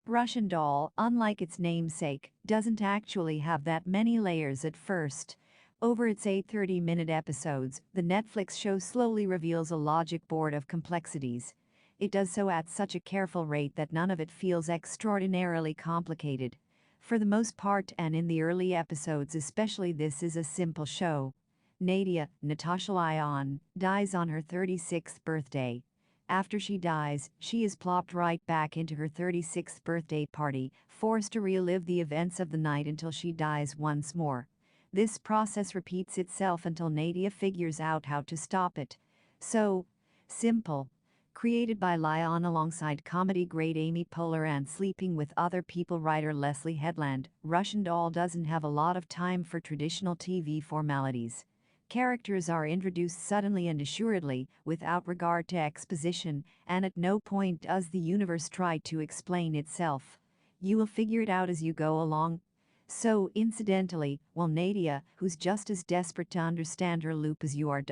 Russian Doll, unlike its namesake, doesn't actually have that many layers at first. Over its 8 30-minute episodes, the Netflix show slowly reveals a logic board of complexities. It does so at such a careful rate that none of it feels extraordinarily complicated. For the most part, and in the early episodes especially, this is a simple show. Nadia, Natasha Lyon, dies on her 36th birthday. After she dies, she is plopped right back into her 36th birthday party, forced to relive the events of the night until she dies once more. This process repeats itself until Nadia figures out how to stop it. So simple. Created by Lyon alongside comedy great Amy Poehler and Sleeping with Other People writer Leslie Headland, Russian Doll doesn't have a lot of time for traditional TV formalities. Characters are introduced suddenly and assuredly, without regard to exposition, and at no point does the universe try to explain itself. You will figure it out as you go along. So, incidentally, while Nadia, who's just as desperate to understand her loop as you are,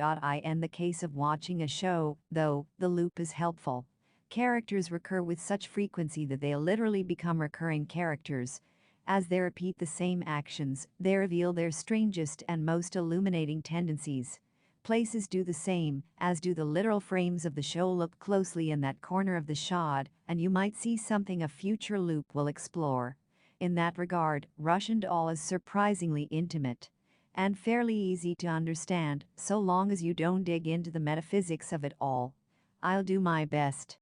in the case of watching a show, though, the loop is helpful. Characters recur with such frequency that they literally become recurring characters. As they repeat the same actions, they reveal their strangest and most illuminating tendencies. Places do the same, as do the literal frames of the show. Look closely in that corner of the shot, and you might see something a future loop will explore. In that regard, Russian Doll is surprisingly intimate and fairly easy to understand, so long as you don't dig into the metaphysics of it all. I'll do my best.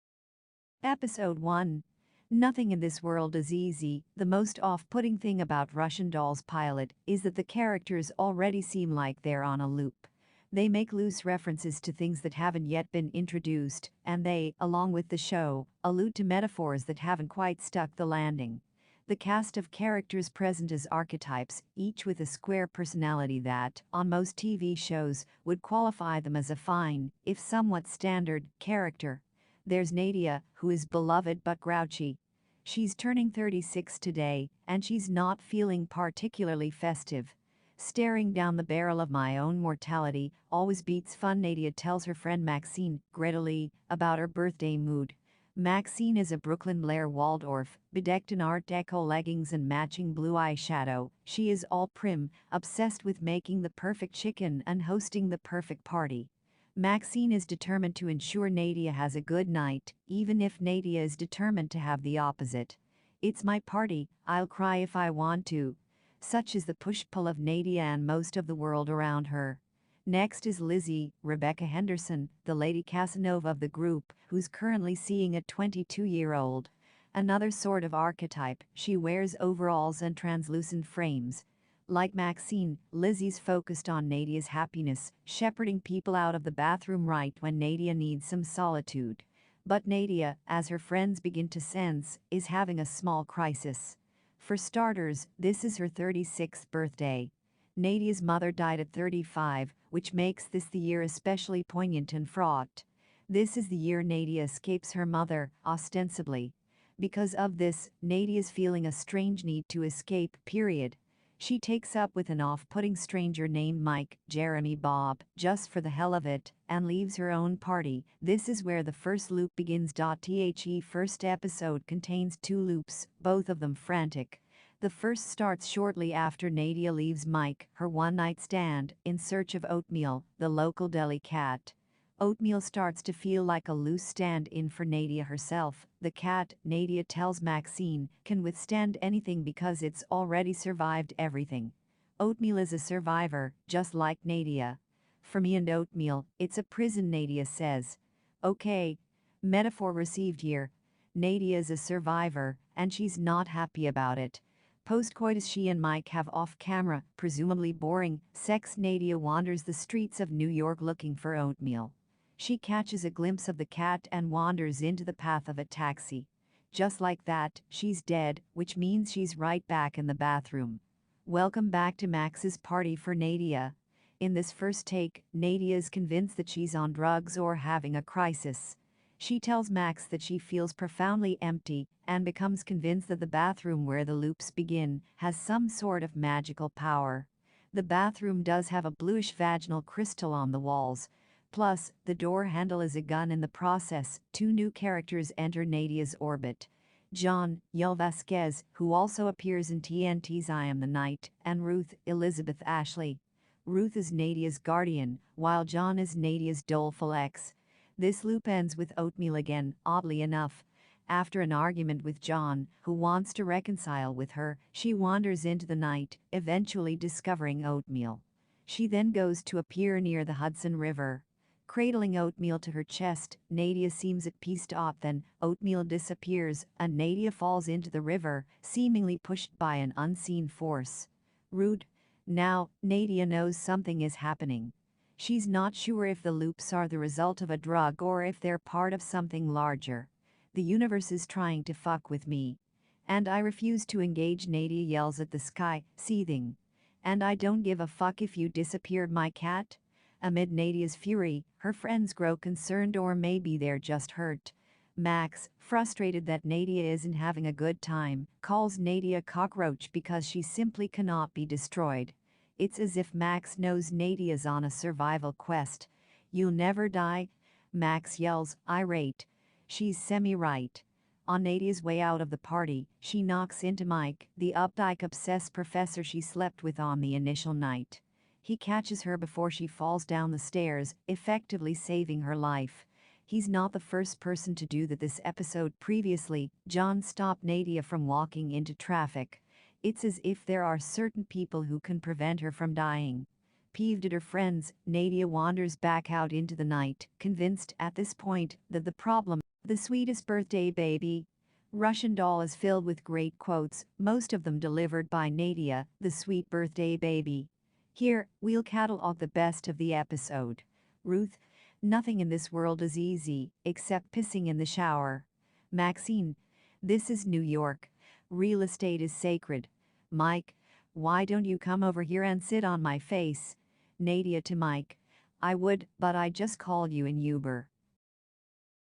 Episode 1. Nothing in this world is easy. The most off-putting thing about Russian Doll's pilot is that the characters already seem like they're on a loop. They make loose references to things that haven't yet been introduced, and they, along with the show, allude to metaphors that haven't quite stuck the landing. The cast of characters present as archetypes, each with a square personality that, on most TV shows, would qualify them as a fine, if somewhat standard, character. There's Nadia, who is beloved but grouchy. She's turning 36 today, and she's not feeling particularly festive. Staring down the barrel of my own mortality always beats fun, Nadia tells her friend Maxine, grittily, about her birthday mood. Maxine is a Brooklyn Blair Waldorf, bedecked in Art Deco leggings and matching blue eyeshadow. She is all prim, obsessed with making the perfect chicken and hosting the perfect party. Maxine is determined to ensure Nadia has a good night, even if Nadia is determined to have the opposite. It's my party, I'll cry if I want to. Such is the push-pull of Nadia and most of the world around her. Next is Lizzie, Rebecca Henderson, the Lady Casanova of the group, who's currently seeing a 22-year-old. Another sort of archetype, she wears overalls and translucent frames. Like Maxine, Lizzie's focused on Nadia's happiness, shepherding people out of the bathroom right when Nadia needs some solitude. But Nadia, as her friends begin to sense, is having a small crisis. For starters, this is her 36th birthday. Nadia's mother died at 35, which makes this the year especially poignant and fraught. This is the year Nadia escapes her mother, ostensibly. Because of this, Nadia's feeling a strange need to escape, period. She takes up with an off-putting stranger named Mike, Jeremy Bob, just for the hell of it, and leaves her own party. This is where the first loop begins. The first episode contains 2 loops, both of them frantic. The first starts shortly after Nadia leaves Mike, her one-night stand, in search of Oatmeal, the local deli cat. Oatmeal starts to feel like a loose stand-in for Nadia herself. The cat, Nadia tells Maxine, can withstand anything because it's already survived everything. Oatmeal is a survivor, just like Nadia. For me and Oatmeal, it's a prison, Nadia says. Okay. Metaphor received here. Nadia is a survivor, and she's not happy about it. Post-coitus, she and Mike have off-camera, presumably boring, sex. Nadia wanders the streets of New York looking for Oatmeal. She catches a glimpse of the cat and wanders into the path of a taxi. Just like that, she's dead, which means she's right back in the bathroom. Welcome back to Max's party for Nadia. In this first take, Nadia is convinced that she's on drugs or having a crisis. She tells Max that she feels profoundly empty and becomes convinced that the bathroom where the loops begin has some sort of magical power. The bathroom does have a bluish vaginal crystal on the walls. Plus, the door handle is a gun in the process. 2 new characters enter Nadia's orbit. John Yul Vasquez, who also appears in TNT's I Am the Night, and Ruth Elizabeth Ashley. Ruth is Nadia's guardian, while John is Nadia's doleful ex. This loop ends with Oatmeal again, oddly enough. After an argument with John, who wants to reconcile with her, she wanders into the night, eventually discovering Oatmeal. She then goes to a pier near the Hudson River. Cradling Oatmeal to her chest, Nadia seems at peace. Then, Oatmeal disappears, and Nadia falls into the river, seemingly pushed by an unseen force. Rude. Now, Nadia knows something is happening. She's not sure if the loops are the result of a drug or if they're part of something larger. The universe is trying to fuck with me. And I refuse to engage, Nadia yells at the sky, seething. And I don't give a fuck if you disappeared my cat? Amid Nadia's fury, her friends grow concerned, or maybe they're just hurt. Max, frustrated that Nadia isn't having a good time, calls Nadia a cockroach because she simply cannot be destroyed. It's as if Max knows Nadia's on a survival quest. "You'll never die," Max yells, irate. She's semi-right. On Nadia's way out of the party, she knocks into Mike, the updike-obsessed professor she slept with on the initial night. He catches her before she falls down the stairs, effectively saving her life. He's not the first person to do that this episode. Previously, John stopped Nadia from walking into traffic. It's as if there are certain people who can prevent her from dying. Peeved at her friends, Nadia wanders back out into the night, convinced at this point that the problem, the sweetest birthday baby, Russian doll, is filled with great quotes, most of them delivered by Nadia, the sweet birthday baby. Here, we'll catalog the best of the episode. Ruth, nothing in this world is easy, except pissing in the shower. Maxine, this is New York. Real estate is sacred. Mike, why don't you come over here and sit on my face? Nadia to Mike, I would, but I just called you in Uber.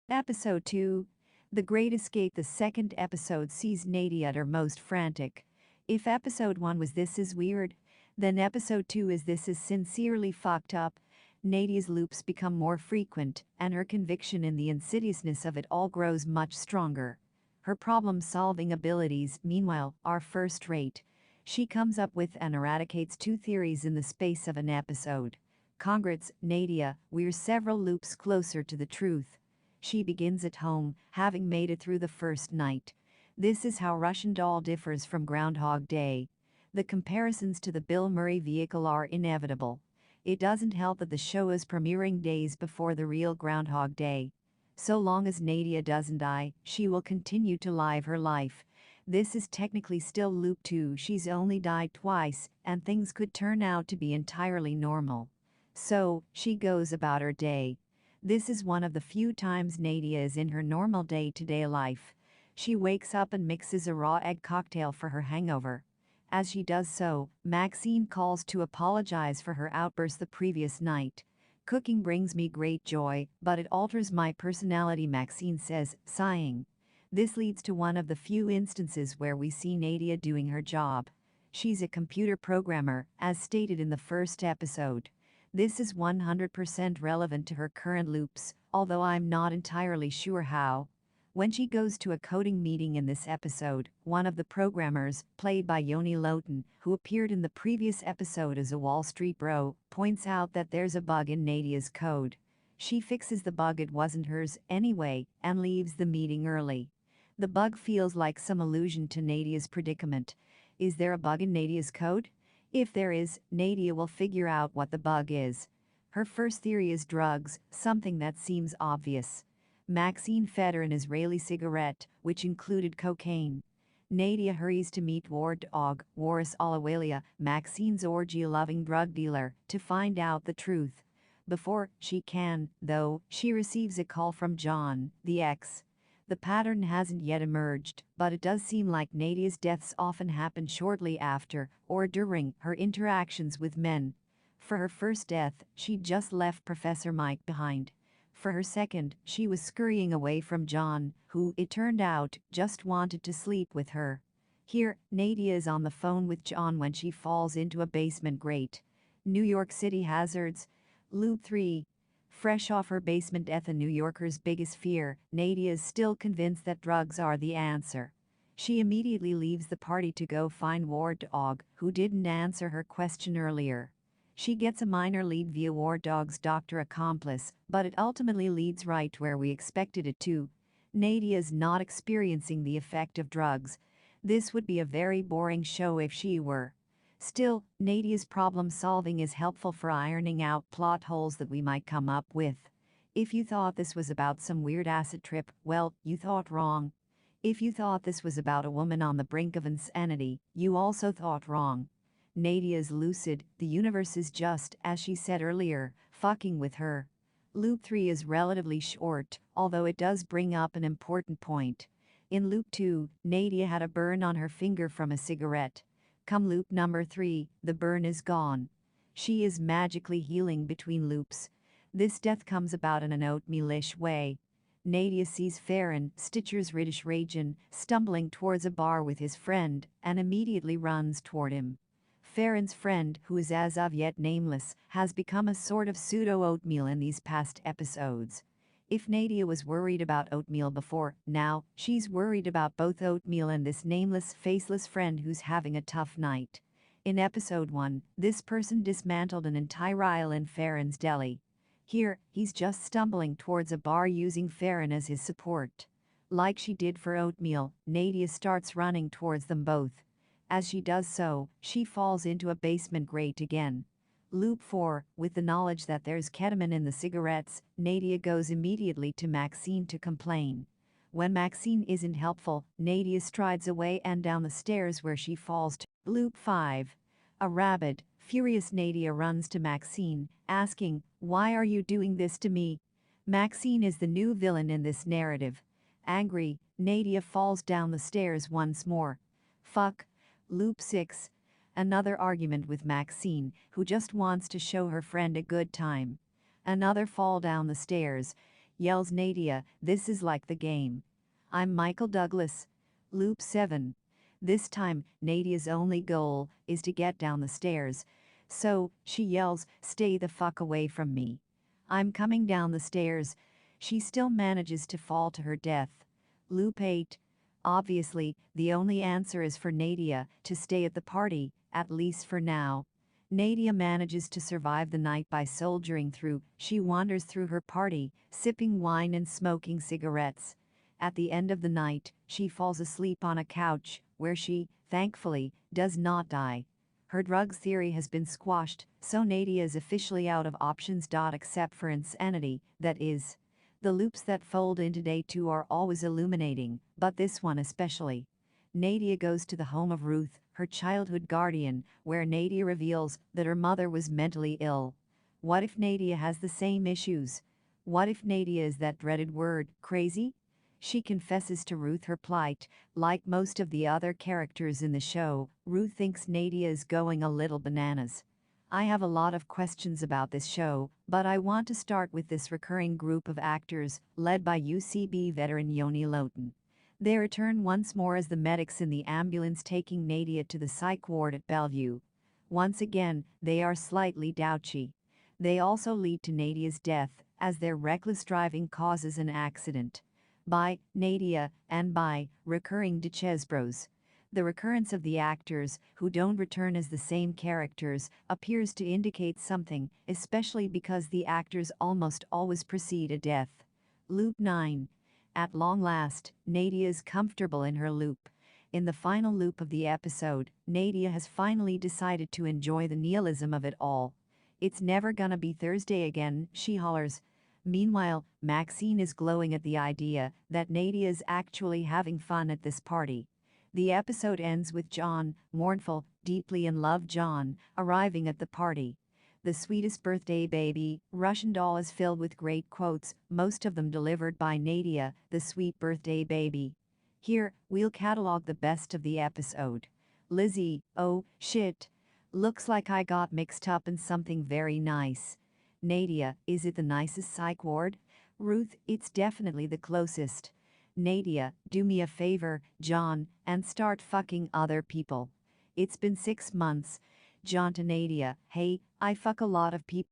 Episode 2. The Great Escape. The second episode sees Nadia at her most frantic. If episode 1 was "this is weird," then episode 2 is "this is sincerely fucked up." Nadia's loops become more frequent, and her conviction in the insidiousness of it all grows much stronger. Her problem-solving abilities, meanwhile, are first-rate. She comes up with and eradicates 2 theories in the space of an episode. Congrats, Nadia, we're several loops closer to the truth. She begins at home, having made it through the first night. This is how Russian Doll differs from Groundhog Day. The comparisons to the Bill Murray vehicle are inevitable. It doesn't help that the show is premiering days before the real Groundhog Day. So long as Nadia doesn't die, she will continue to live her life. This is technically still loop 2. She's only died twice, and things could turn out to be entirely normal. So, she goes about her day. This is one of the few times Nadia is in her normal day-to-day life. She wakes up and mixes a raw egg cocktail for her hangover. As she does so, Maxine calls to apologize for her outburst the previous night. "Cooking brings me great joy, but it alters my personality," Maxine says, sighing. This leads to one of the few instances where we see Nadia doing her job. She's a computer programmer, as stated in the first episode. This is 100% relevant to her current loops, although I'm not entirely sure how. When she goes to a coding meeting in this episode, one of the programmers, played by Yoni Lotan, who appeared in the previous episode as a Wall Street bro, points out that there's a bug in Nadia's code. She fixes the bug, it wasn't hers anyway, and leaves the meeting early. The bug feels like some allusion to Nadia's predicament. Is there a bug in Nadia's code? If there is, Nadia will figure out what the bug is. Her first theory is drugs, something that seems obvious. Maxine fed her an Israeli cigarette, which included cocaine. Nadia hurries to meet war dog, Waris Alawalia, Maxine's orgy-loving drug dealer, to find out the truth. Before she can, though, she receives a call from John, the ex. The pattern hasn't yet emerged, but it does seem like Nadia's deaths often happen shortly after or during her interactions with men. For her first death, she just left Professor Mike behind. For her second, she was scurrying away from John, who, it turned out, just wanted to sleep with her. Here, Nadia is on the phone with John when she falls into a basement grate. New York City hazards. Loop 3. Fresh off her basement death, a New Yorker's biggest fear, Nadia is still convinced that drugs are the answer. She immediately leaves the party to go find War Dog, who didn't answer her question earlier. She gets a minor lead via War Dog's doctor accomplice, but it ultimately leads right where we expected it to. Nadia is not experiencing the effect of drugs. This would be a very boring show if she were. Still, Nadia's problem solving is helpful for ironing out plot holes that we might come up with. If you thought this was about some weird acid trip, well, you thought wrong. If you thought this was about a woman on the brink of insanity, you also thought wrong. Nadia is lucid, the universe is just, as she said earlier, fucking with her. Loop 3 is relatively short, although it does bring up an important point. In Loop 2, Nadia had a burn on her finger from a cigarette. Come loop number 3, the burn is gone. She is magically healing between loops. This death comes about in an oatmealish way. Nadia sees Farron, Stitcher's Riddish Rajan, stumbling towards a bar with his friend, and immediately runs toward him. Farron's friend, who is as of yet nameless, has become a sort of pseudo-oatmeal in these past episodes. If Nadia was worried about oatmeal before, now, she's worried about both oatmeal and this nameless, faceless friend who's having a tough night. In episode 1, this person dismantled an entire aisle in Farron's deli. Here, he's just stumbling towards a bar using Farron as his support. Like she did for oatmeal, Nadia starts running towards them both. As she does so, she falls into a basement grate again. Loop 4, with the knowledge that there's ketamine in the cigarettes, Nadia goes immediately to Maxine to complain. When Maxine isn't helpful, Nadia strides away and down the stairs where she falls to. Loop 5. A rabid, furious Nadia runs to Maxine, asking, "Why are you doing this to me?" Maxine is the new villain in this narrative. Angry, Nadia falls down the stairs once more. Fuck. Loop 6. Another argument with Maxine, who just wants to show her friend a good time. Another fall down the stairs. Yells Nadia, "This is like the game. I'm Michael Douglas." Loop 7. This time, Nadia's only goal is to get down the stairs. So, she yells, "Stay the fuck away from me. I'm coming down the stairs." She still manages to fall to her death. Loop 8. Obviously, the only answer is for Nadia to stay at the party, at least for now. Nadia manages to survive the night by soldiering through. She wanders through her party, sipping wine and smoking cigarettes. At the end of the night, she falls asleep on a couch, where she, thankfully, does not die. Her drugs theory has been squashed, so Nadia is officially out of options. Except for insanity, that is. The loops that fold into day 2 are always illuminating, but this one especially. Nadia goes to the home of Ruth, her childhood guardian, where Nadia reveals that her mother was mentally ill. What if Nadia has the same issues? What if Nadia is that dreaded word, crazy? She confesses to Ruth her plight. Like most of the other characters in the show, Ruth thinks Nadia is going a little bananas. I have a lot of questions about this show, but I want to start with this recurring group of actors, led by UCB veteran Yoni Lotan. They return once more as the medics in the ambulance taking Nadia to the psych ward at Bellevue. Once again, they are slightly douchy. They also lead to Nadia's death, as their reckless driving causes an accident. By Nadia, and by recurring Dechesbros. The recurrence of the actors, who don't return as the same characters, appears to indicate something, especially because the actors almost always precede a death. Loop 9. At long last, Nadia is comfortable in her loop. In the final loop of the episode, Nadia has finally decided to enjoy the nihilism of it all. "It's never gonna be Thursday again," she hollers. Meanwhile, Maxine is glowing at the idea that Nadia is actually having fun at this party. The episode ends with John, mournful, deeply in love John, arriving at the party. The sweetest birthday baby, Russian doll is filled with great quotes, most of them delivered by Nadia, the sweet birthday baby. Here, we'll catalog the best of the episode. Lizzie, "Oh, shit. Looks like I got mixed up in something very nice." Nadia, "Is it the nicest psych ward?" Ruth, "It's definitely the closest." Nadia, "Do me a favor, John, and start fucking other people. It's been 6 months." John to Nadia, "Hey, I fuck a lot of people."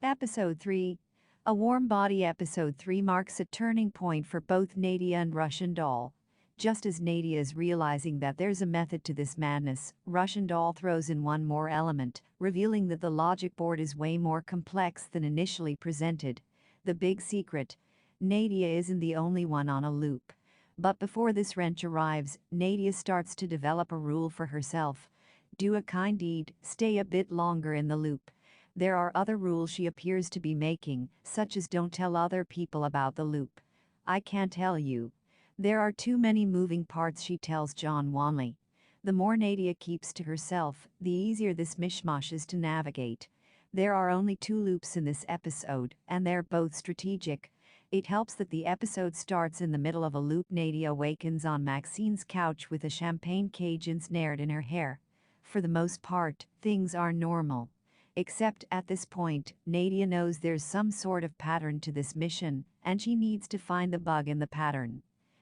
Episode 3. A warm body. Episode 3 marks a turning point for both Nadia and Russian doll. Just as Nadia is realizing that there's a method to this madness, Russian doll throws in one more element, revealing that the logic board is way more complex than initially presented. The big secret: Nadia isn't the only one on a loop. But before this wrench arrives, Nadia starts to develop a rule for herself. Do a kind deed, stay a bit longer in the loop. There are other rules she appears to be making, such as don't tell other people about the loop. I can't tell you. There are too many moving parts, she tells John wanly. The more Nadia keeps to herself, the easier this mishmash is to navigate. There are only 2 loops in this episode, and they're both strategic. It helps that the episode starts in the middle of a loop. Nadia awakens on Maxine's couch with a champagne cage ensnared in her hair. For the most part, things are normal. Except at this point, Nadia knows there's some sort of pattern to this mission, and she needs to find the bug in the pattern.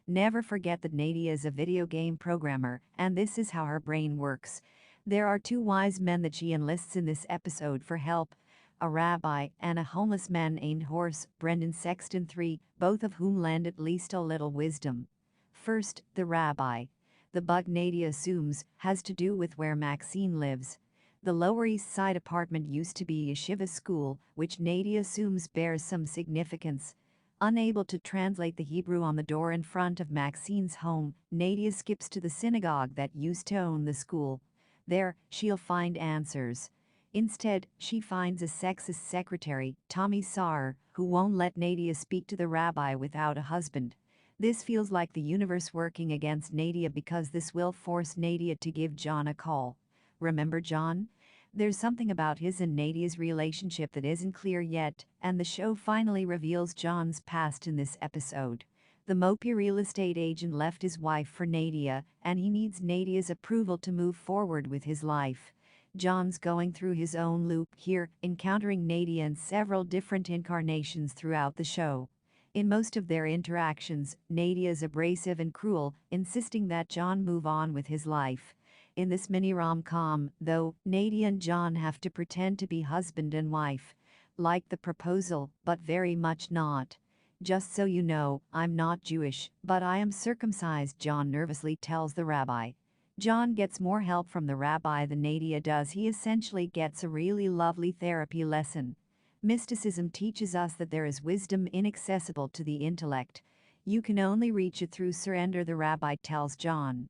Never forget that Nadia is a video game programmer, and this is how her brain works. There are 2 wise men that she enlists in this episode for help: a rabbi and a homeless man named Horse, Brendan Sexton III, both of whom lend at least a little wisdom. First, the rabbi. The bug, Nadia assumes, has to do with where Maxine lives. The Lower East Side apartment used to be a yeshiva school, which Nadia assumes bears some significance. Unable to translate the Hebrew on the door in front of Maxine's home, Nadia skips to the synagogue that used to own the school. There, she'll find answers. Instead, she finds a sexist secretary, Tommy Saar, who won't let Nadia speak to the rabbi without a husband. This feels like the universe working against Nadia, because this will force Nadia to give John a call. Remember John? There's something about his and Nadia's relationship that isn't clear yet, and the show finally reveals John's past in this episode. The mopey real estate agent left his wife for Nadia, and he needs Nadia's approval to move forward with his life. John's going through his own loop here, encountering Nadia in several different incarnations throughout the show. In most of their interactions, Nadia is abrasive and cruel, insisting that John move on with his life. In this mini rom-com, though, Nadia and John have to pretend to be husband and wife. Like the proposal, but very much not. Just so you know, I'm not Jewish, but I am circumcised, John nervously tells the rabbi. John gets more help from the rabbi than Nadia does. He essentially gets a really lovely therapy lesson. Mysticism teaches us that there is wisdom inaccessible to the intellect. You can only reach it through surrender, the rabbi tells John.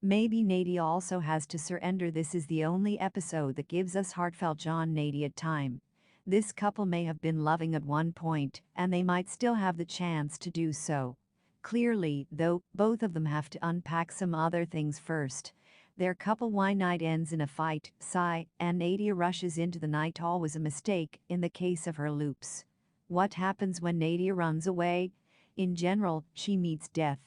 Maybe Nadia also has to surrender. This is the only episode that gives us heartfelt John-Nadia time. This couple may have been loving at one point, and they might still have the chance to do so. Clearly, though, both of them have to unpack some other things first. Their couple wine night ends in a fight, sigh, and Nadia rushes into the night. All was a mistake in the case of her loops. What happens when Nadia runs away? In general, she meets death.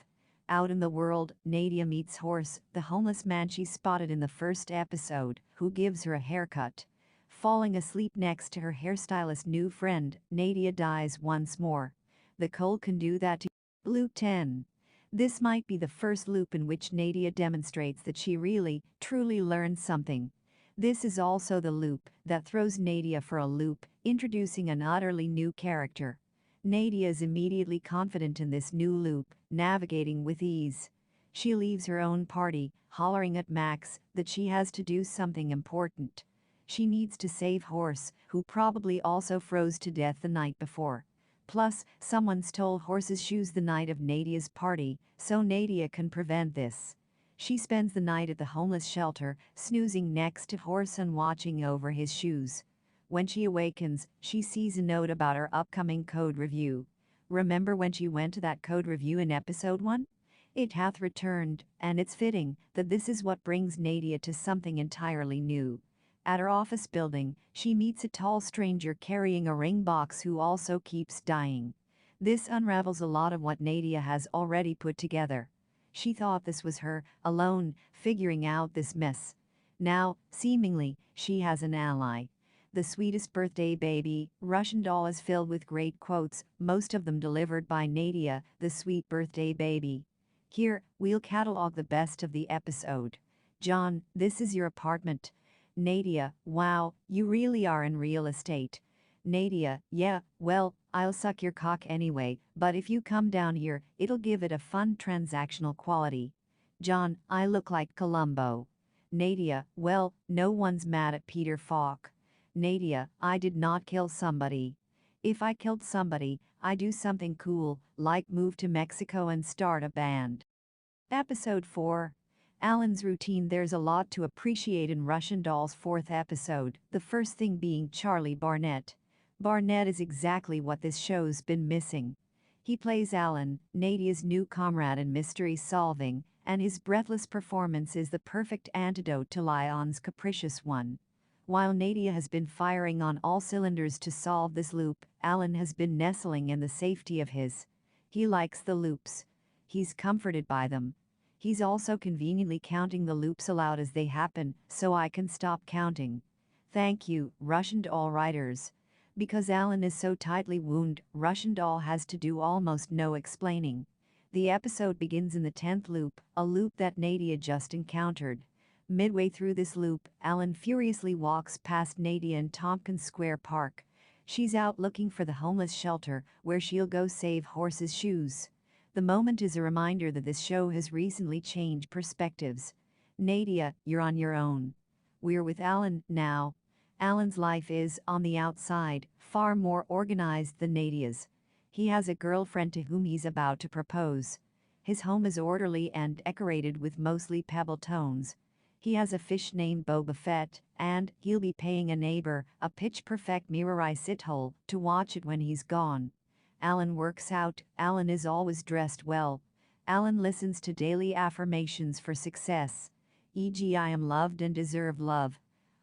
Out in the world, Nadia meets Horse, the homeless man she spotted in the first episode, who gives her a haircut. Falling asleep next to her hairstylist's new friend, Nadia dies once more. The cold can do that to you. Loop 10. This might be the first loop in which Nadia demonstrates that she really, truly learned something. This is also the loop that throws Nadia for a loop, introducing an utterly new character. Nadia is immediately confident in this new loop, navigating with ease. She leaves her own party, hollering at Max that she has to do something important. She needs to save Horse, who probably also froze to death the night before. Plus, someone stole Horse's shoes the night of Nadia's party, so Nadia can prevent this. She spends the night at the homeless shelter, snoozing next to Horse and watching over his shoes. When she awakens, she sees a note about her upcoming code review. Remember when she went to that code review in episode 1? It hath returned, and it's fitting that this is what brings Nadia to something entirely new. At her office building, she meets a tall stranger carrying a ring box who also keeps dying. This unravels a lot of what Nadia has already put together. She thought this was her, alone, figuring out this mess. Now, seemingly, she has an ally. The sweetest birthday baby, Russian doll, is filled with great quotes, most of them delivered by Nadia, the sweet birthday baby. Here, we'll catalog the best of the episode. John, this is your apartment. Nadia, wow, you really are in real estate. Nadia, yeah, well, I'll suck your cock anyway, but if you come down here, it'll give it a fun transactional quality. John, I look like Columbo. Nadia, well, no one's mad at Peter Falk. Nadia, I did not kill somebody. If I killed somebody, I do something cool, like move to Mexico and start a band. Episode 4. Alan's routine. There's a lot to appreciate in Russian Doll's fourth episode, the first thing being Charlie Barnett. Barnett is exactly what this show's been missing. He plays Alan, Nadia's new comrade in mystery solving, and his breathless performance is the perfect antidote to Lyon's capricious one. While Nadia has been firing on all cylinders to solve this loop, Alan has been nestling in the safety of his. He likes the loops. He's comforted by them. He's also conveniently counting the loops aloud as they happen, so I can stop counting. Thank you, Russian doll writers. Because Alan is so tightly wound, Russian doll has to do almost no explaining. The episode begins in the 10th loop, a loop that Nadia just encountered. Midway through this loop, Alan furiously walks past Nadia in Tompkins Square Park. She's out looking for the homeless shelter, where she'll go save Horse's shoes. The moment is a reminder that this show has recently changed perspectives. Nadia, you're on your own. We're with Alan now. Alan's life is, on the outside, far more organized than Nadia's. He has a girlfriend to whom he's about to propose. His home is orderly and decorated with mostly pebble tones. He has a fish named Boba Fett, and he'll be paying a neighbor, a pitch-perfect mirror-eye sit-hole, to watch it when he's gone. Alan works out. Alan is always dressed well. Alan listens to daily affirmations for success. E.g., I am loved and deserve love.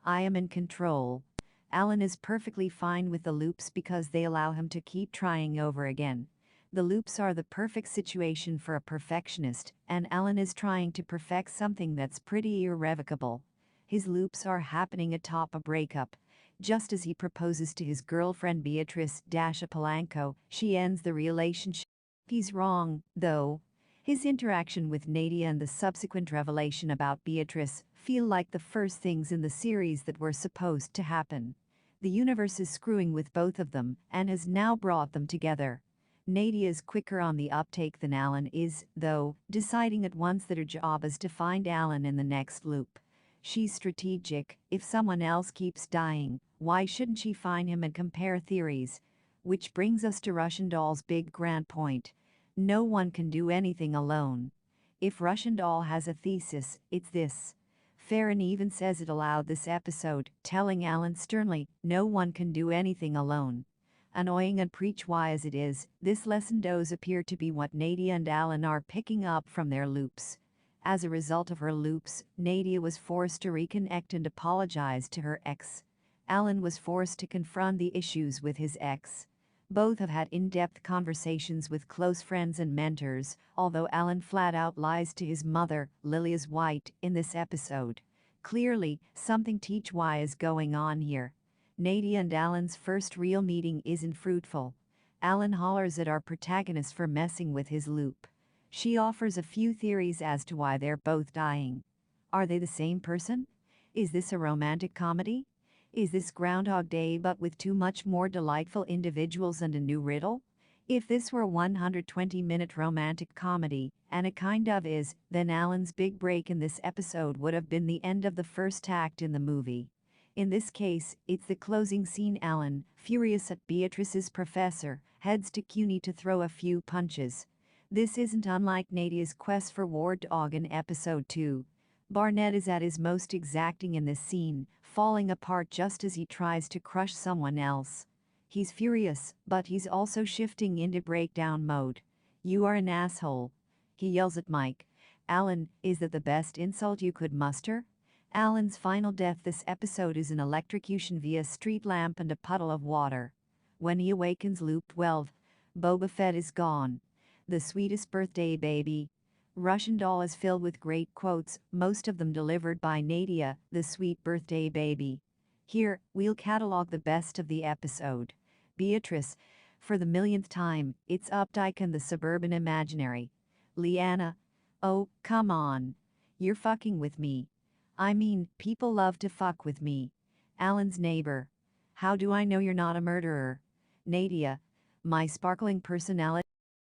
I am in control. Alan is perfectly fine with the loops because they allow him to keep trying over again. The loops are the perfect situation for a perfectionist, and Alan is trying to perfect something that's pretty irrevocable. His loops are happening atop a breakup. Just as he proposes to his girlfriend Beatrice Dasha Polanco, she ends the relationship. He's wrong, though. His interaction with Nadia and the subsequent revelation about Beatrice feel like the first things in the series that were supposed to happen. The universe is screwing with both of them and has now brought them together. Nadia is quicker on the uptake than Alan is, though, deciding at once that her job is to find Alan in the next loop. She's strategic. If someone else keeps dying, why shouldn't she find him and compare theories? Which brings us to Russian Doll's big grand point. No one can do anything alone. If Russian Doll has a thesis, it's this. Farron even says it aloud this episode, telling Alan sternly, no one can do anything alone. Annoying and preach-why as it is, this lesson does appear to be what Nadia and Alan are picking up from their loops. As a result of her loops, Nadia was forced to reconnect and apologize to her ex. Alan was forced to confront the issues with his ex. Both have had in-depth conversations with close friends and mentors, although Alan flat out lies to his mother, Lilia's White, in this episode. Clearly, something teach-why is going on here. Nadia and Alan's first real meeting isn't fruitful. Alan hollers at our protagonist for messing with his loop. She offers a few theories as to why they're both dying. Are they the same person? Is this a romantic comedy? Is this Groundhog Day but with two much more delightful individuals and a new riddle? If this were a 120-minute romantic comedy, and it kind of is, then Alan's big break in this episode would have been the end of the first act in the movie. In this case, it's the closing scene. Alan, furious at Beatrice's professor, heads to CUNY to throw a few punches. This isn't unlike Nadia's quest for War Dog in episode 2. Barnett is at his most exacting in this scene, falling apart just as he tries to crush someone else. He's furious, but he's also shifting into breakdown mode. You are an asshole. He yells at Mike. Alan, is that the best insult you could muster? Alan's final death this episode is an electrocution via street lamp and a puddle of water. When he awakens loop 12, Boba Fett is gone. The sweetest birthday baby. Russian Doll is filled with great quotes, most of them delivered by Nadia, the sweet birthday baby. Here, we'll catalog the best of the episode. Beatrice. For the millionth time, it's Updike and the suburban imaginary. Leanna. Oh, come on. You're fucking with me. I mean, people love to fuck with me. Alan's neighbor. How do I know you're not a murderer? Nadia. My sparkling personality.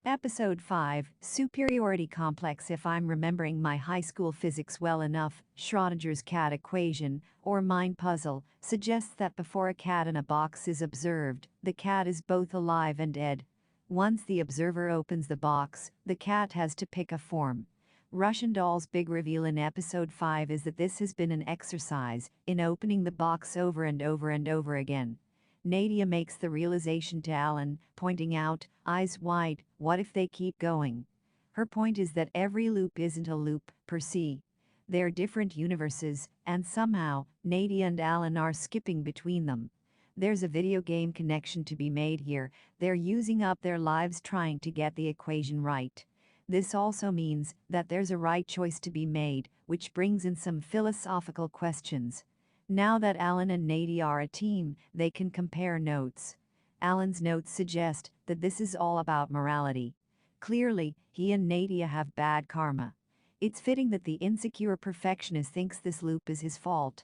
Episode 5, Superiority Complex. If I'm remembering my high school physics well enough, Schrodinger's cat equation, or mind puzzle, suggests that before a cat in a box is observed, the cat is both alive and dead. Once the observer opens the box, the cat has to pick a form. Russian Doll's big reveal in episode 5 is that this has been an exercise in opening the box over and over and over again. Nadia makes the realization to Alan, pointing out, eyes wide, what if they keep going? Her point is that every loop isn't a loop, per se. They're different universes, and somehow, Nadia and Alan are skipping between them. There's a video game connection to be made here. They're using up their lives trying to get the equation right. This also means that there's a right choice to be made, which brings in some philosophical questions. Now that Alan and Nadia are a team, they can compare notes. Alan's notes suggest that this is all about morality. Clearly, he and Nadia have bad karma. It's fitting that the insecure perfectionist thinks this loop is his fault.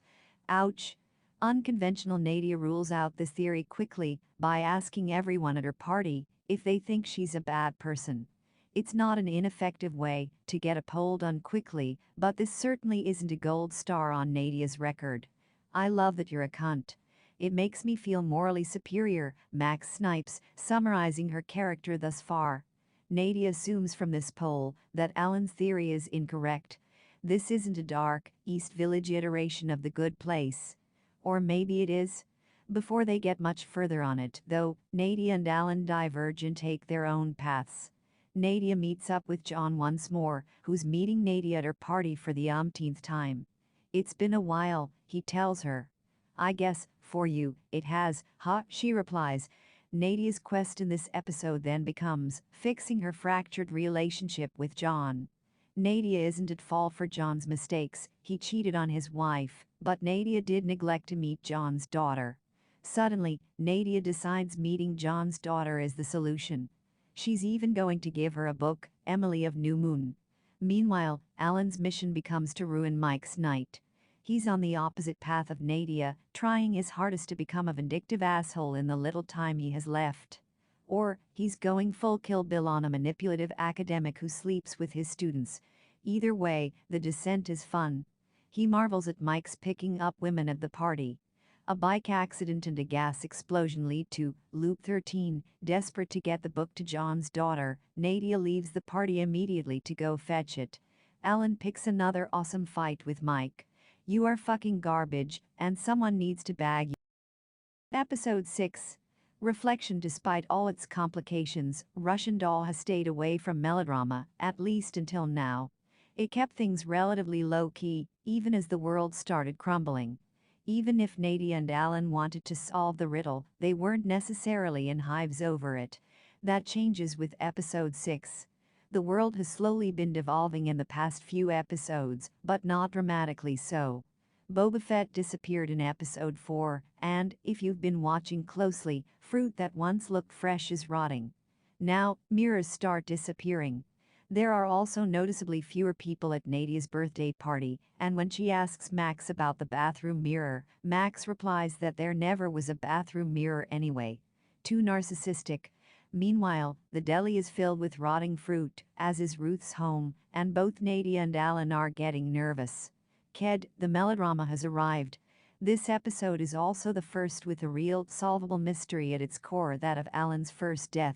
Ouch. Unconventional. Nadia rules out this theory quickly by asking everyone at her party if they think she's a bad person. It's not an ineffective way to get a poll done quickly, but this certainly isn't a gold star on Nadia's record. I love that you're a cunt. It makes me feel morally superior, Max snipes, summarizing her character thus far. Nadia assumes from this poll that Alan's theory is incorrect. This isn't a dark, East Village iteration of The Good Place. Or maybe it is? Before they get much further on it, though, Nadia and Alan diverge and take their own paths. Nadia meets up with John once more, who's meeting Nadia at her party for the umpteenth time. It's been a while, he tells her. I guess, for you, it has, huh? She replies. Nadia's quest in this episode then becomes fixing her fractured relationship with John. Nadia isn't at fault for John's mistakes, he cheated on his wife, but Nadia did neglect to meet John's daughter. Suddenly, Nadia decides meeting John's daughter is the solution. She's even going to give her a book, Emily of New Moon. Meanwhile, Alan's mission becomes to ruin Mike's night. He's on the opposite path of Nadia, trying his hardest to become a vindictive asshole in the little time he has left. Or, he's going full Kill Bill on a manipulative academic who sleeps with his students. Either way, the descent is fun. He marvels at Mike's picking up women at the party. A bike accident and a gas explosion lead to Loop 13. Desperate to get the book to John's daughter, Nadia leaves the party immediately to go fetch it. Alan picks another awesome fight with Mike. You are fucking garbage, and someone needs to bag you. Episode 6. Reflection. Despite all its complications, Russian Doll has stayed away from melodrama, at least until now. It kept things relatively low-key, even as the world started crumbling. Even if Nadia and Alan wanted to solve the riddle, they weren't necessarily in hives over it. That changes with episode 6. The world has slowly been devolving in the past few episodes, but not dramatically so. Boba Fett disappeared in episode 4, and, if you've been watching closely, fruit that once looked fresh is rotting. Now, mirrors start disappearing. There are also noticeably fewer people at Nadia's birthday party, and when she asks Max about the bathroom mirror, Max replies that there never was a bathroom mirror anyway. Too narcissistic. Meanwhile, the deli is filled with rotting fruit, as is Ruth's home, and both Nadia and Alan are getting nervous. Ked, the melodrama has arrived. This episode is also the first with a real, solvable mystery at its core, that of Alan's first death.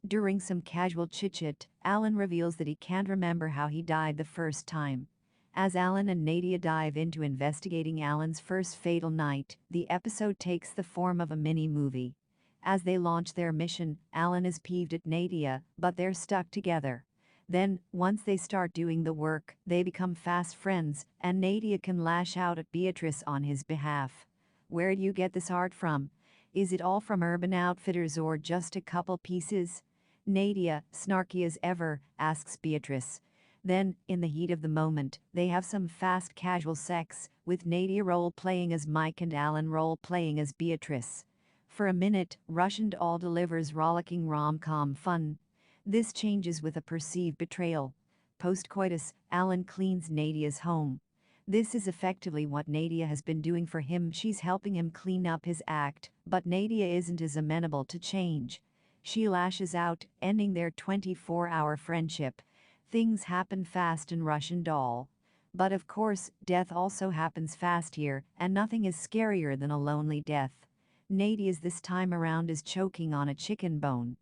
During some casual chit-chat, Alan reveals that he can't remember how he died the first time. As Alan and Nadia dive into investigating Alan's first fatal night, the episode takes the form of a mini-movie. As they launch their mission, Alan is peeved at Nadia, but they're stuck together. Then, once they start doing the work, they become fast friends, and Nadia can lash out at Beatrice on his behalf. Where do you get this art from? Is it all from Urban Outfitters or just a couple pieces? Nadia, snarky as ever, asks Beatrice. Then, in the heat of the moment, they have some fast casual sex, with Nadia role-playing as Mike and Alan role-playing as Beatrice. For a minute, Russian Doll delivers rollicking rom-com fun. This changes with a perceived betrayal. Post-coitus, Alan cleans Nadia's home. This is effectively what Nadia has been doing for him. She's helping him clean up his act, but Nadia isn't as amenable to change. She lashes out, ending their 24-hour friendship. Things happen fast in Russian Doll. But of course, death also happens fast here, and nothing is scarier than a lonely death. Nadia's this time around is choking on a chicken bone.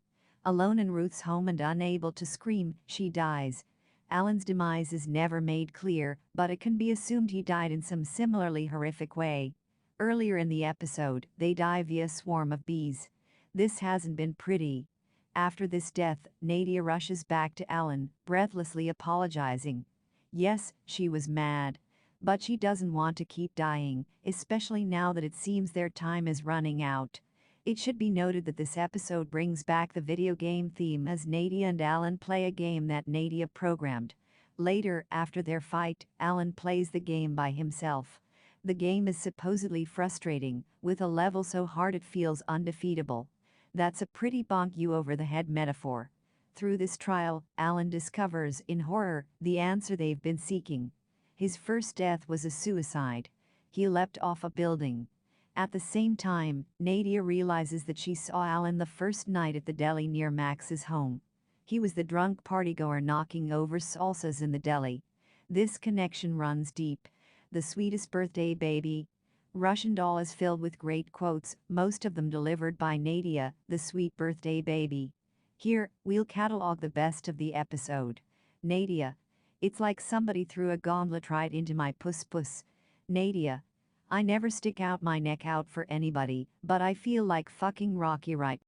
Alone in Ruth's home and unable to scream, she dies. Alan's demise is never made clear, but it can be assumed he died in some similarly horrific way. Earlier in the episode, they die via a swarm of bees. This hasn't been pretty. After this death, Nadia rushes back to Alan, breathlessly apologizing. Yes, she was mad. But she doesn't want to keep dying, especially now that it seems their time is running out. It should be noted that this episode brings back the video game theme as Nadia and Alan play a game that Nadia programmed. Later, after their fight, Alan plays the game by himself. The game is supposedly frustrating, with a level so hard it feels undefeatable. That's a pretty bonk you over the head metaphor. Through this trial, Alan discovers, in horror, the answer they've been seeking. His first death was a suicide. He leapt off a building. At the same time, Nadia realizes that she saw Alan the first night at the deli near Max's home. He was the drunk partygoer knocking over salsas in the deli. This connection runs deep. The sweetest birthday baby. Russian Doll is filled with great quotes, most of them delivered by Nadia, the sweet birthday baby. Here, we'll catalog the best of the episode. Nadia. It's like somebody threw a gauntlet right into my puss. Nadia. I never stick out my neck out for anybody, but I feel like fucking Rocky right.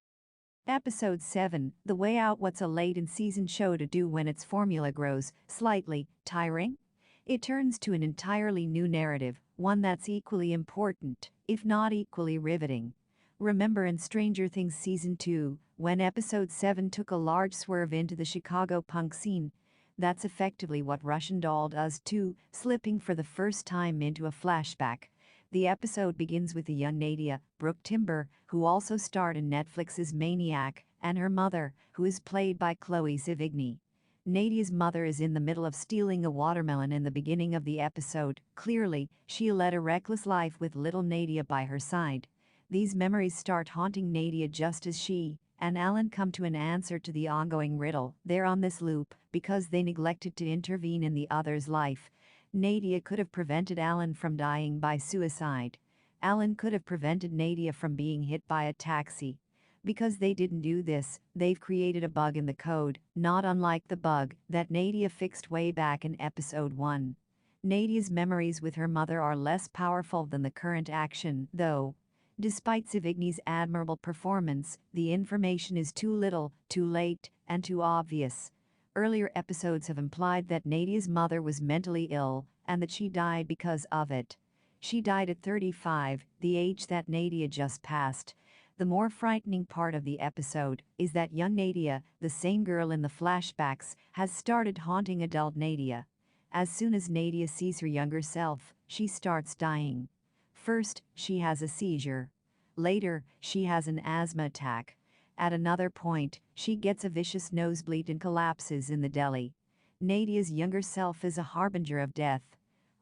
Episode 7, The Way Out. What's a late in season show to do when its formula grows slightly tiring? It turns to an entirely new narrative, one that's equally important, if not equally riveting. Remember in Stranger Things Season 2, when Episode 7 took a large swerve into the Chicago punk scene? That's effectively what Russian Doll does too, slipping for the first time into a flashback. The episode begins with a young Nadia, Brooke Timber, who also starred in Netflix's Maniac, and her mother, who is played by Chloe Sevigny. Nadia's mother is in the middle of stealing a watermelon in the beginning of the episode. Clearly, she led a reckless life with little Nadia by her side. These memories start haunting Nadia just as she and Alan come to an answer to the ongoing riddle. They're on this loop because they neglected to intervene in the other's life. Nadia could have prevented Alan from dying by suicide. Alan could have prevented Nadia from being hit by a taxi. Because they didn't do this, they've created a bug in the code, not unlike the bug that Nadia fixed way back in episode 1. Nadia's memories with her mother are less powerful than the current action, though. Despite Sevigny's admirable performance, the information is too little, too late, and too obvious. Earlier episodes have implied that Nadia's mother was mentally ill and that she died because of it. She died at 35, the age that Nadia just passed. The more frightening part of the episode is that young Nadia, the same girl in the flashbacks, has started haunting adult Nadia. As soon as Nadia sees her younger self, she starts dying. First, she has a seizure. Later, she has an asthma attack. At another point, she gets a vicious nosebleed and collapses in the deli. Nadia's younger self is a harbinger of death.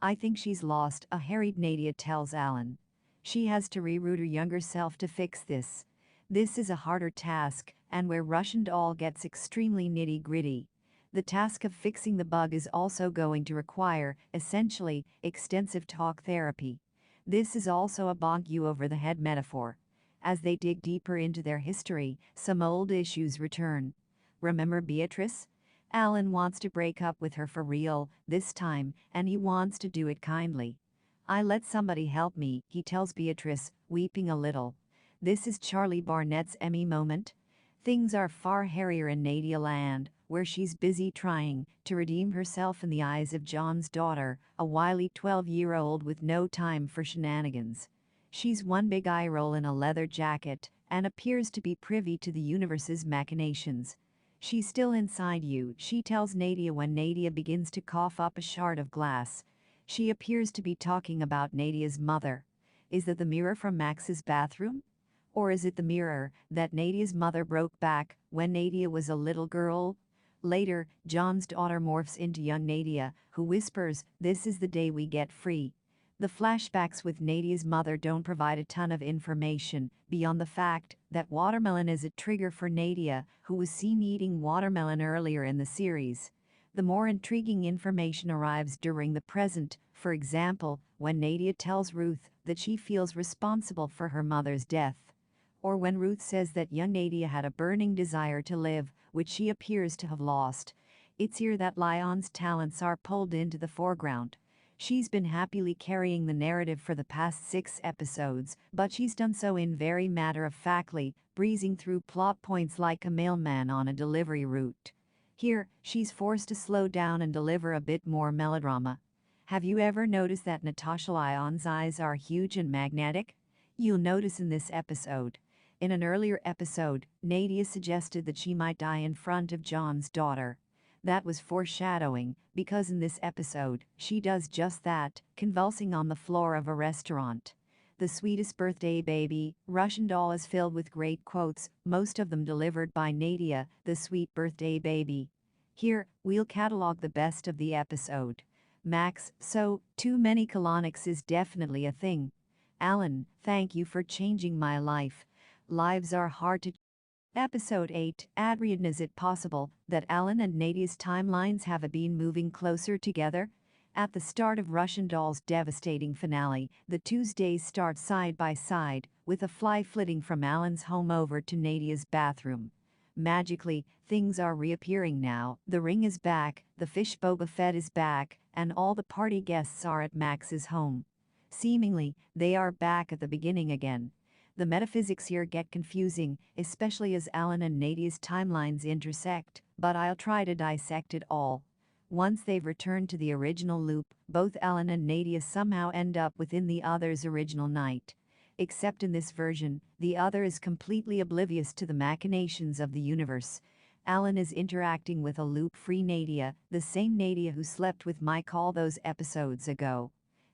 I think she's lost, a harried Nadia tells Alan. She has to reroute her younger self to fix this. This is a harder task, and where Russian Doll gets extremely nitty-gritty. The task of fixing the bug is also going to require, essentially, extensive talk therapy. This is also a bonk you over the head metaphor. As they dig deeper into their history, some old issues return. Remember Beatrice? Alan wants to break up with her for real, this time, and he wants to do it kindly. I let somebody help me, he tells Beatrice, weeping a little. This is Charlie Barnett's Emmy moment. Things are far hairier in Nadia land, where she's busy trying to redeem herself in the eyes of John's daughter, a wily 12-year-old with no time for shenanigans. She's one big eye roll in a leather jacket and appears to be privy to the universe's machinations. She's still inside you, she tells Nadia when Nadia begins to cough up a shard of glass. She appears to be talking about Nadia's mother. Is that the mirror from Max's bathroom? Or is it the mirror that Nadia's mother broke back when Nadia was a little girl? Later, John's daughter morphs into young Nadia, who whispers, "This is the day we get free." The flashbacks with Nadia's mother don't provide a ton of information beyond the fact that watermelon is a trigger for Nadia, who was seen eating watermelon earlier in the series. The more intriguing information arrives during the present, for example, when Nadia tells Ruth that she feels responsible for her mother's death. Or when Ruth says that young Nadia had a burning desire to live, which she appears to have lost. It's here that Lyon's talents are pulled into the foreground. She's been happily carrying the narrative for the past 6 episodes, but she's done so in very matter-of-factly, breezing through plot points like a mailman on a delivery route. Here, she's forced to slow down and deliver a bit more melodrama. Have you ever noticed that Natasha Lyon's eyes are huge and magnetic? You'll notice in this episode. In an earlier episode, Nadia suggested that she might die in front of John's daughter. That was foreshadowing, because in this episode, she does just that, convulsing on the floor of a restaurant. The sweetest birthday baby, Russian doll is filled with great quotes, most of them delivered by Nadia, the sweet birthday baby. Here, we'll catalog the best of the episode. Max, so, too many colonics is definitely a thing. Alan, thank you for changing my life. Lives are hard to. Episode 8, Adrian, is it possible that Alan and Nadia's timelines have been moving closer together? At the start of Russian Doll's devastating finale, the Tuesdays start side by side, with a fly flitting from Alan's home over to Nadia's bathroom. Magically, things are reappearing now, the ring is back, the fish Boba Fett is back, and all the party guests are at Max's home. Seemingly, they are back at the beginning again. The metaphysics here get confusing, especially as Alan and Nadia's timelines intersect, but I'll try to dissect it all. Once they've returned to the original loop, both Alan and Nadia somehow end up within the other's original night. Except in this version, the other is completely oblivious to the machinations of the universe. Alan is interacting with a loop-free Nadia, the same Nadia who slept with Mike all those episodes ago.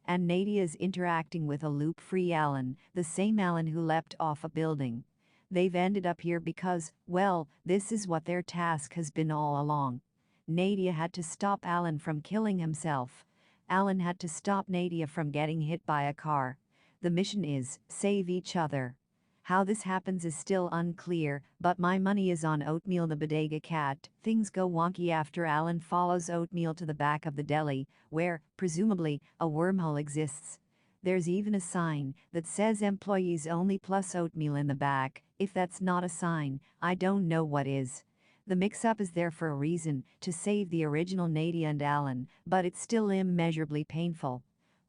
And Nadia is interacting with a loop-free Alan, the same Alan who leapt off a building. They've ended up here because, well, this is what their task has been all along. Nadia had to stop Alan from killing himself. Alan had to stop Nadia from getting hit by a car. The mission is, save each other. How this happens is still unclear, but my money is on Oatmeal the bodega cat. Things go wonky after Alan follows Oatmeal to the back of the deli, where, presumably, a wormhole exists. There's even a sign that says employees only plus Oatmeal in the back. If that's not a sign, I don't know what is. The mix-up is there for a reason, to save the original Nadia and Alan, but it's still immeasurably painful.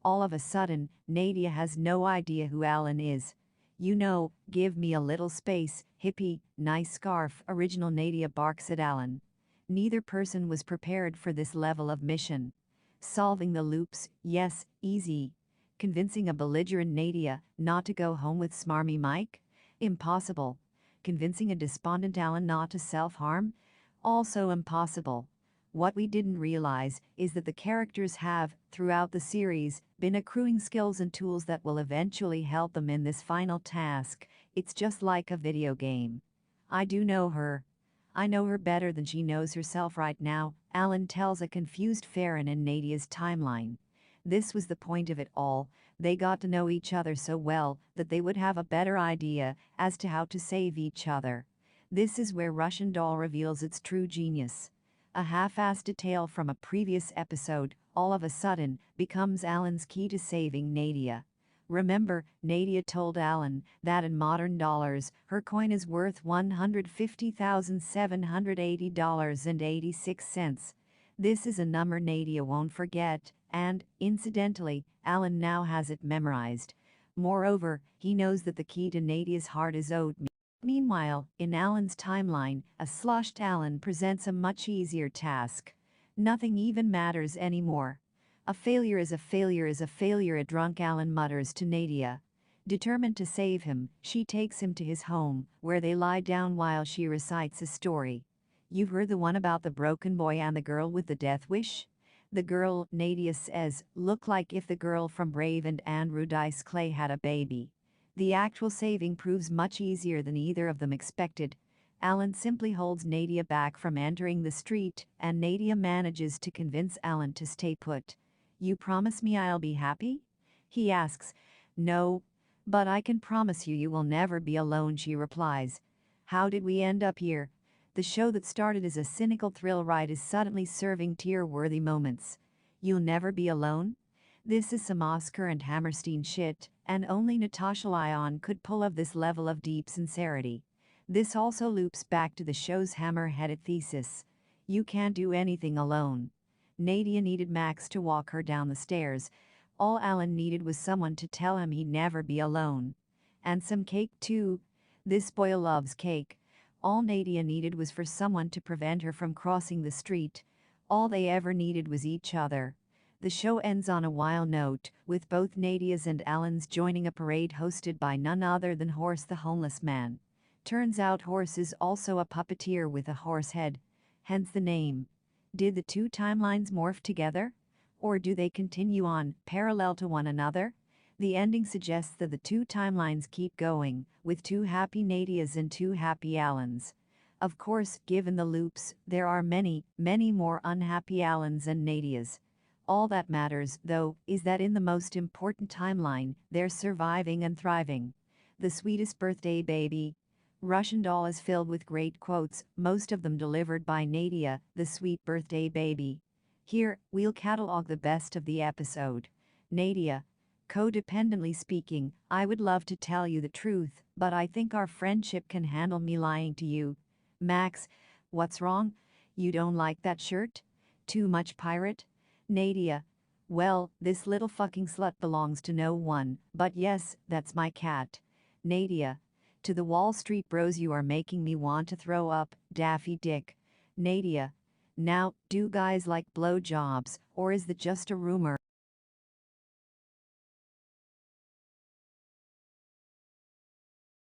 All of a sudden, Nadia has no idea who Alan is. You know, give me a little space, hippie, nice scarf, original Nadia barks at Alan. Neither person was prepared for this level of mission. Solving the loops, yes, easy. Convincing a belligerent Nadia not to go home with smarmy Mike? Impossible. Convincing a despondent Alan not to self-harm? Also impossible. What we didn't realize is that the characters have, throughout the series, been accruing skills and tools that will eventually help them in this final task. It's just like a video game. I do know her. I know her better than she knows herself right now, Alan tells a confused Farron in Nadia's timeline. This was the point of it all. They got to know each other so well that they would have a better idea as to how to save each other. This is where Russian Doll reveals its true genius. A half-assed detail from a previous episode, all of a sudden, becomes Alan's key to saving Nadia. Remember, Nadia told Alan that in modern dollars, her coin is worth $150,780.86. This is a number Nadia won't forget, and, incidentally, Alan now has it memorized. Moreover, he knows that the key to Nadia's heart is oatmeal. Meanwhile, in Alan's timeline, a sloshed Alan presents a much easier task. Nothing even matters anymore. A failure is a failure is a failure, a drunk Alan mutters to Nadia. Determined to save him, she takes him to his home, where they lie down while she recites a story. You've heard the one about the broken boy and the girl with the death wish? The girl, Nadia says, looked like if the girl from Brave and Andrew Dice Clay had a baby. The actual saving proves much easier than either of them expected. Alan simply holds Nadia back from entering the street, and Nadia manages to convince Alan to stay put. You promise me I'll be happy? He asks. No, but I can promise you you will never be alone, she replies. How did we end up here? The show that started as a cynical thrill ride is suddenly serving tear-worthy moments. You'll never be alone? This is some Oscar and Hammerstein shit, and only Natasha Lyon could pull off this level of deep sincerity. This also loops back to the show's hammer-headed thesis. You can't do anything alone. Nadia needed Max to walk her down the stairs. All Alan needed was someone to tell him he'd never be alone. And some cake too. This boy loves cake. All Nadia needed was for someone to prevent her from crossing the street. All they ever needed was each other. The show ends on a wild note, with both Nadia's and Alan's joining a parade hosted by none other than Horse the homeless man. Turns out Horse is also a puppeteer with a horse head, hence the name. Did the two timelines morph together? Or do they continue on, parallel to one another? The ending suggests that the two timelines keep going, with two happy Nadias and two happy Allens. Of course, given the loops, there are many, many more unhappy Allens and Nadias. All that matters, though, is that in the most important timeline, they're surviving and thriving. The sweetest birthday baby. Russian doll is filled with great quotes, most of them delivered by Nadia, the sweet birthday baby. Here, we'll catalog the best of the episode. Nadia. Codependently speaking, I would love to tell you the truth, but I think our friendship can handle me lying to you. Max. What's wrong? You don't like that shirt? Too much pirate? Nadia. Well, this little fucking slut belongs to no one, but yes, that's my cat. Nadia. To the Wall Street bros, you are making me want to throw up, Daffy Dick. Nadia. Now, do guys like blowjobs, or is that just a rumor?